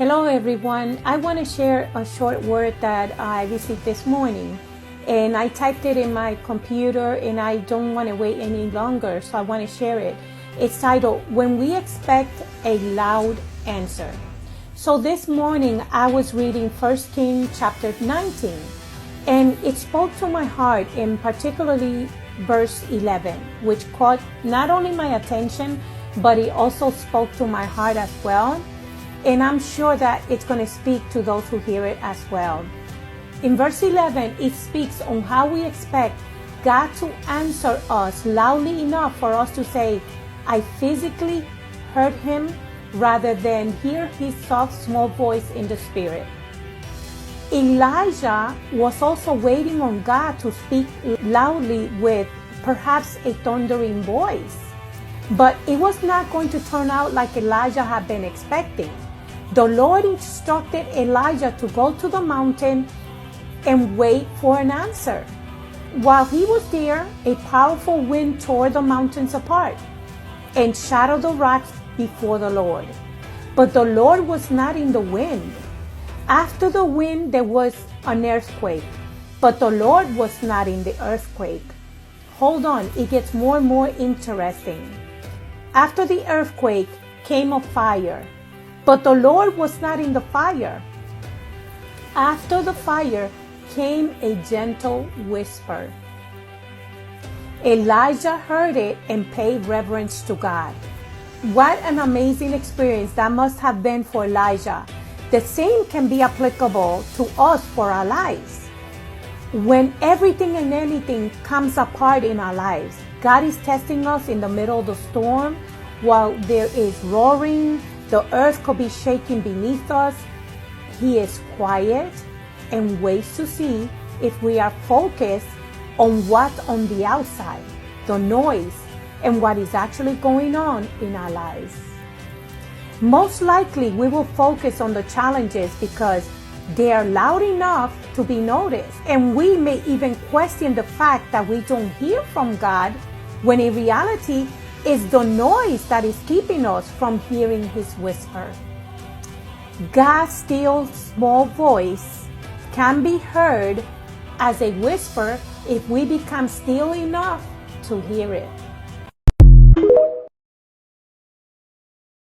Hello everyone. I want to share a short word that I received this morning, and I typed it in my computer and I don't want to wait any longer, so I want to share it. It's titled, When We Expect a Loud Answer. So this morning I was reading 1 Kings chapter 19, and it spoke to my heart, in particularly verse 11, which caught not only my attention, but it also spoke to my heart as well. And I'm sure that it's going to speak to those who hear it as well. In verse 11, it speaks on how we expect God to answer us loudly enough for us to say, I physically heard him, rather than hear his soft, small voice in the spirit. Elijah was also waiting on God to speak loudly with perhaps a thundering voice. But it was not going to turn out like Elijah had been expecting. The Lord instructed Elijah to go to the mountain and wait for an answer. While he was there, a powerful wind tore the mountains apart and shattered the rocks before the Lord. But the Lord was not in the wind. After the wind, there was an earthquake, but the Lord was not in the earthquake. Hold on, it gets more and more interesting. After the earthquake came a fire, but the Lord was not in the fire. After the fire came a gentle whisper. Elijah heard it and paid reverence to God. What an amazing experience that must have been for Elijah. The same can be applicable to us for our lives. When everything and anything comes apart in our lives, God is testing us in the middle of the storm. While there is roaring, the earth could be shaking beneath us. He is quiet and waits to see if we are focused on what's on the outside, the noise, and what is actually going on in our lives. Most likely, we will focus on the challenges because they are loud enough to be noticed. And we may even question the fact that we don't hear from God, when in reality, it's the noise that is keeping us from hearing his whisper. God's still small voice can be heard as a whisper if we become still enough to hear it.